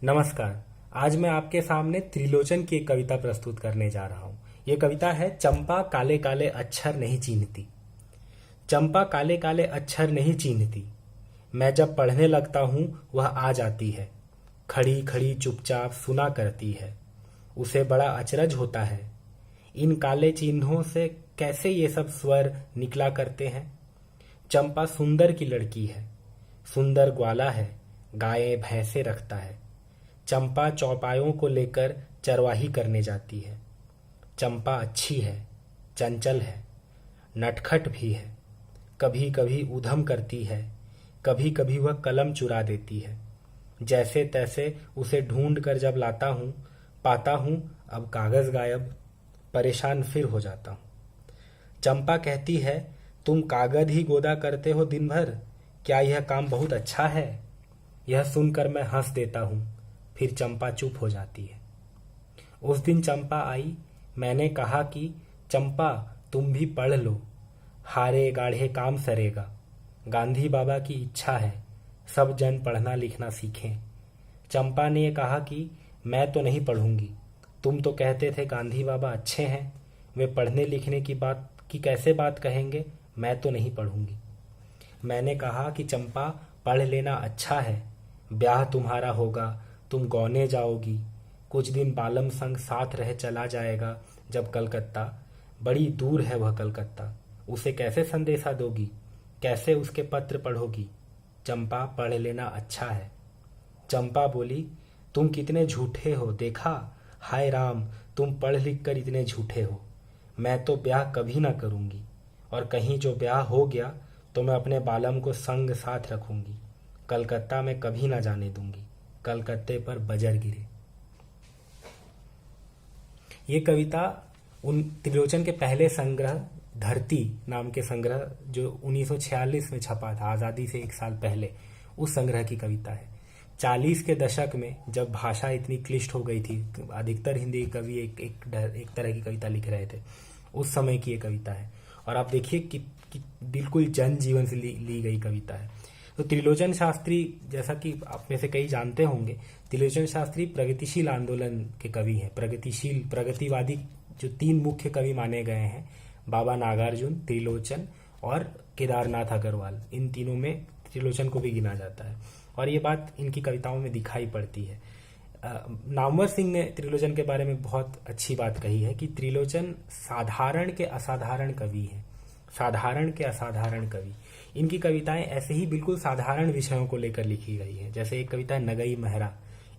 नमस्कार। आज मैं आपके सामने त्रिलोचन की एक कविता प्रस्तुत करने जा रहा हूँ। ये कविता है चंपा काले काले अक्षर नहीं चीन्हती। चंपा काले काले अक्षर नहीं चीन्हती, मैं जब पढ़ने लगता हूँ वह आ जाती है। खड़ी खड़ी चुपचाप सुना करती है, उसे बड़ा अचरज होता है। इन काले चिन्हों से कैसे ये सब स्वर निकला करते हैं। चंपा सुंदर की लड़की है, सुंदर ग्वाला है, गायें भैंसे रखता है। चंपा चौपायों को लेकर चरवाही करने जाती है। चंपा अच्छी है, चंचल है, नटखट भी है। कभी कभी उधम करती है, कभी कभी वह कलम चुरा देती है। जैसे तैसे उसे ढूंढ कर जब लाता हूँ, पाता हूँ अब कागज गायब, परेशान फिर हो जाता हूँ। चंपा कहती है, तुम कागज ही गोदा करते हो दिन भर, क्या यह काम बहुत अच्छा है। यह सुनकर मैं हंस देता हूँ, फिर चंपा चुप हो जाती है। उस दिन चंपा आई, मैंने कहा कि चंपा तुम भी पढ़ लो, हारे गाढ़े काम सरेगा। गांधी बाबा की इच्छा है सब जन पढ़ना लिखना सीखें। चंपा ने कहा कि मैं तो नहीं पढ़ूंगी, तुम तो कहते थे गांधी बाबा अच्छे हैं, वे पढ़ने लिखने की कैसे बात कहेंगे, मैं तो नहीं पढ़ूंगी। मैंने कहा कि चंपा पढ़ लेना अच्छा है, ब्याह तुम्हारा होगा, तुम गौने जाओगी, कुछ दिन बालम संग साथ रह चला जाएगा जब कलकत्ता, बड़ी दूर है वह कलकत्ता, उसे कैसे संदेशा दोगी, कैसे उसके पत्र पढ़ोगी। चंपा पढ़ लेना अच्छा है। चंपा बोली, तुम कितने झूठे हो देखा, हाय राम तुम पढ़ लिख कर इतने झूठे हो। मैं तो ब्याह कभी ना करूंगी, और कहीं जो ब्याह हो गया तो मैं अपने बालम को संग साथ रखूंगी। कलकत्ता में कभी ना जाने दूंगी, कलकत्ते पर बजर गिरे। ये कविता उन त्रिलोचन के पहले संग्रह धरती नाम के संग्रह जो 1946 में छपा था, आज़ादी से एक साल पहले, उस संग्रह की कविता है। 40 के दशक में जब भाषा इतनी क्लिष्ट हो गई थी, अधिकतर हिंदी कवि एक तरह की कविता लिख रहे थे, उस समय की ये कविता है। और आप देखिए कि बिल्कुल जन जीवन से ली गई कविता है। तो त्रिलोचन शास्त्री, जैसा कि आप में से कई जानते होंगे, त्रिलोचन शास्त्री प्रगतिशील आंदोलन के कवि हैं। प्रगतिवादी जो 3 मुख्य कवि माने गए हैं, बाबा नागार्जुन, त्रिलोचन और केदारनाथ अग्रवाल, इन तीनों में त्रिलोचन को भी गिना जाता है। और ये बात इनकी कविताओं में दिखाई पड़ती है। नामवर सिंह ने त्रिलोचन के बारे में बहुत अच्छी बात कही है कि त्रिलोचन साधारण के असाधारण कवि हैं। साधारण के असाधारण कवि। इनकी कविताएं ऐसे ही बिल्कुल साधारण विषयों को लेकर लिखी गई है। जैसे एक कविता नगई महरा,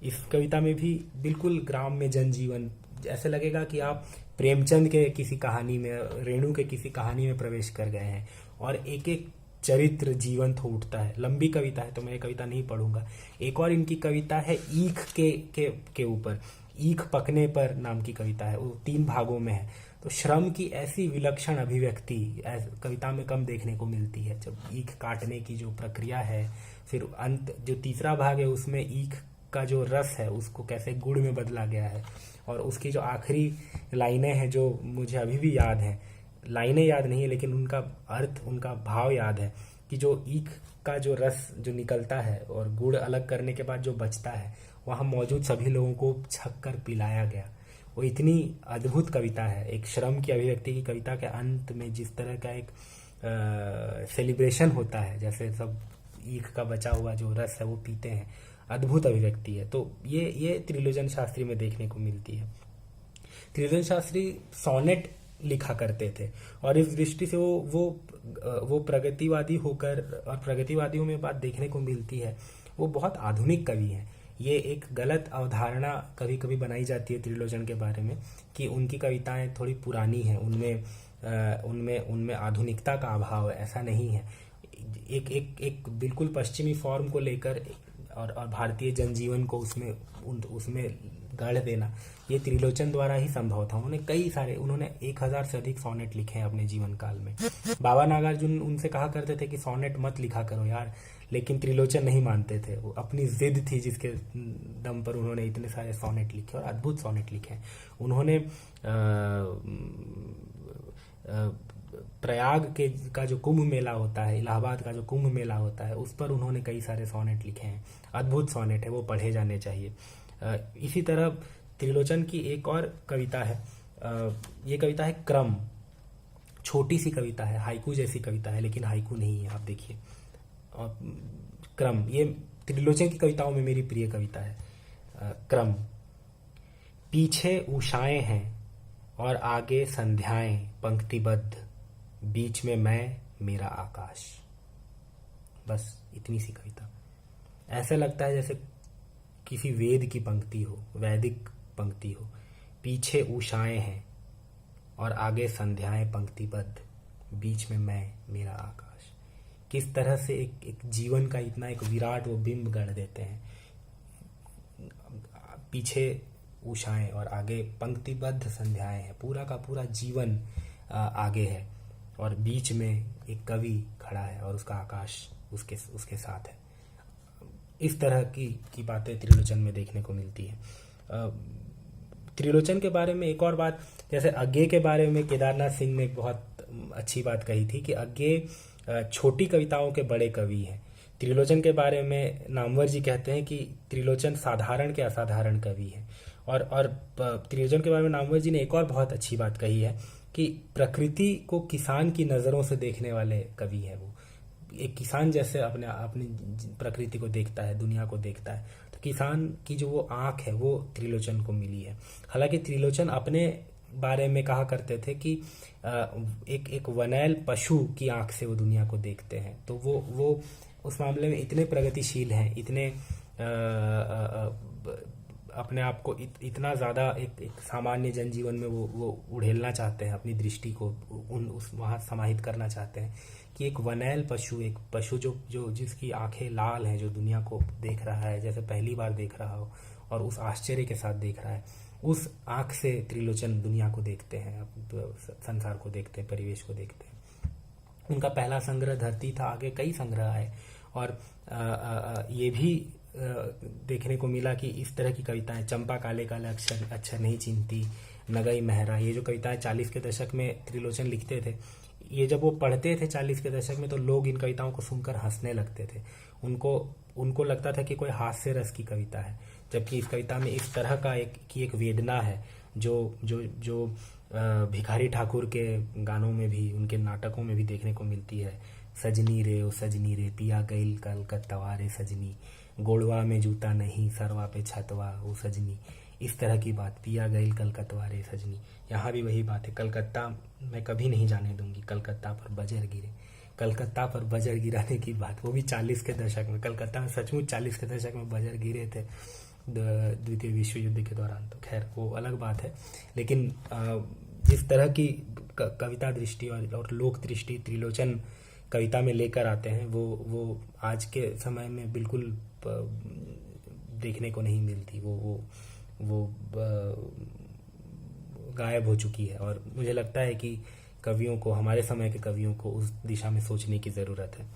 इस कविता में भी बिल्कुल ग्राम में जनजीवन, ऐसे लगेगा कि आप प्रेमचंद के किसी कहानी में, रेणु के किसी कहानी में प्रवेश कर गए हैं, और एक एक चरित्र जीवंत हो उठता है। लंबी कविता है तो मैं ये कविता नहीं पढ़ूंगा। एक और इनकी कविता है ईख के ऊपर, ईख पकने पर नाम की कविता है, वो 3 भागों में है। तो श्रम की ऐसी विलक्षण अभिव्यक्ति कविता में कम देखने को मिलती है। जब ईख काटने की जो प्रक्रिया है, फिर अंत जो तीसरा भाग है उसमें ईख का जो रस है उसको कैसे गुड़ में बदला गया है, और उसकी जो आखिरी लाइनें हैं जो मुझे अभी भी याद हैं, लाइनें याद नहीं है लेकिन उनका अर्थ, उनका भाव याद है, कि जो ईख का जो रस जो निकलता है और गुड़ अलग करने के बाद जो बचता है, वहाँ मौजूद सभी लोगों को छक कर पिलाया गया। वो इतनी अद्भुत कविता है। एक श्रम की अभिव्यक्ति की कविता के अंत में जिस तरह का एक सेलिब्रेशन होता है, जैसे सब ईख का बचा हुआ जो रस है वो पीते हैं, अद्भुत अभिव्यक्ति है। तो ये त्रिलोचन शास्त्री में देखने को मिलती है। त्रिलोचन शास्त्री सोनेट लिखा करते थे, और इस दृष्टि से वो प्रगतिवादी होकर, और प्रगतिवादियों में बात देखने को मिलती है, वो बहुत आधुनिक कवि हैं। ये एक गलत अवधारणा कभी कभी बनाई जाती है त्रिलोचन के बारे में, कि उनकी कविताएं थोड़ी पुरानी हैं, उनमें आधुनिकता का अभाव है। ऐसा नहीं है। एक बिल्कुल पश्चिमी फॉर्म को लेकर और भारतीय जनजीवन को उसमें गढ़ देना, ये त्रिलोचन द्वारा ही संभव था। उन्होंने 1000 से अधिक सोनेट लिखे हैं अपने जीवन काल में। बाबा नागार्जुन उनसे कहा करते थे कि सोनेट मत लिखा करो यार, लेकिन त्रिलोचन नहीं मानते थे। वो अपनी जिद थी जिसके दम पर उन्होंने इतने सारे सोनेट लिखे, और अद्भुत सोनेट लिखे हैं। उन्होंने प्रयाग के का जो कुंभ मेला होता है, इलाहाबाद का जो कुंभ मेला होता है, उस पर उन्होंने कई सारे सोनेट लिखे हैं। अद्भुत सोनेट है, वो पढ़े जाने चाहिए। इसी तरह त्रिलोचन की एक और कविता है, ये कविता है क्रम। छोटी सी कविता है, हाइकू जैसी कविता है, लेकिन हाइकू नहीं है। आप देखिए, क्रम, ये त्रिलोचन की कविताओं में मेरी प्रिय कविता है। क्रम। पीछे उषाएं हैं और आगे संध्याएं पंक्तिबद्ध, बीच में मैं मेरा आकाश। बस इतनी सी कविता। ऐसा लगता है जैसे किसी वेद की पंक्ति हो, वैदिक पंक्ति हो। पीछे उषाएं हैं और आगे संध्याएं पंक्तिबद्ध, बीच में मैं मेरा आकाश। किस तरह से एक जीवन का इतना एक विराट वो बिंब गढ़ देते हैं। पीछे उषाएं और आगे पंक्तिबद्ध संध्याएं हैं, पूरा का पूरा जीवन आगे है, और बीच में एक कवि खड़ा है और उसका आकाश उसके साथ है। इस तरह की बातें त्रिलोचन में देखने को मिलती है। त्रिलोचन के बारे में एक और बात, जैसे अज्ञे के बारे में केदारनाथ सिंह ने एक बहुत अच्छी बात कही थी कि अज्ञे छोटी कविताओं के बड़े कवि हैं। त्रिलोचन के बारे में नामवर जी कहते हैं कि त्रिलोचन साधारण के असाधारण कवि हैं। और त्रिलोचन के बारे में नामवर जी ने एक और बहुत अच्छी बात कही है कि प्रकृति को किसान की नज़रों से देखने वाले कवि हैं वो। एक किसान जैसे अपनी प्रकृति को देखता है, दुनिया को देखता है, तो किसान की जो वो आँख है वो त्रिलोचन को मिली है। हालांकि त्रिलोचन अपने बारे में कहा करते थे कि एक वनैल पशु की आँख से वो दुनिया को देखते हैं। तो वो उस मामले में इतने प्रगतिशील हैं, इतने अपने आप को इतना ज़्यादा एक सामान्य जनजीवन में वो उड़ेलना चाहते हैं, अपनी दृष्टि को उस वहाँ समाहित करना चाहते हैं कि एक वनैल पशु, एक पशु जो जिसकी आंखें लाल हैं, जो दुनिया को देख रहा है जैसे पहली बार देख रहा हो और उस आश्चर्य के साथ देख रहा है, उस आँख से त्रिलोचन दुनिया को देखते हैं, संसार को देखते हैं, परिवेश को देखते हैं। उनका पहला संग्रह धरती था, आगे कई संग्रह आए, और ये भी देखने को मिला कि इस तरह की कविताएं, चंपा काले काले अक्षर नहीं चिन्हती, नगई मेहरा, ये जो कविताएं 40 के दशक में त्रिलोचन लिखते थे, ये जब वो पढ़ते थे 40 के दशक में, तो लोग इन कविताओं को सुनकर हंसने लगते थे। उनको लगता था कि कोई हास्य रस की कविता है, जबकि इस कविता में इस तरह का एक वेदना है जो भिखारी ठाकुर के गानों में भी, उनके नाटकों में भी देखने को मिलती है। सजनी रे ओ सजनी रे, पिया गईल कलकत्तवा रे सजनी, गोड़वा में जूता नहीं, सरवा पे छतवा ओ सजनी। इस तरह की बात, पिया गईल कलकत्तवा रे सजनी। यहाँ भी वही बात है, कलकत्ता मैं कभी नहीं जाने दूंगी, कलकत्ता पर बजर गिरे। कलकत्ता पर बजर गिराने की बात, वो भी 40 के दशक में। कलकत्ता में सचमुच 40 के दशक में बजर गिरे थे द्वितीय विश्व युद्ध के दौरान, तो खैर वो अलग बात है। लेकिन जिस तरह की कविता दृष्टि और लोक दृष्टि त्रिलोचन कविता में लेकर आते हैं, वो आज के समय में बिल्कुल देखने को नहीं मिलती। वो गायब हो चुकी है, और मुझे लगता है कि कवियों को, हमारे समय के कवियों को उस दिशा में सोचने की ज़रूरत है।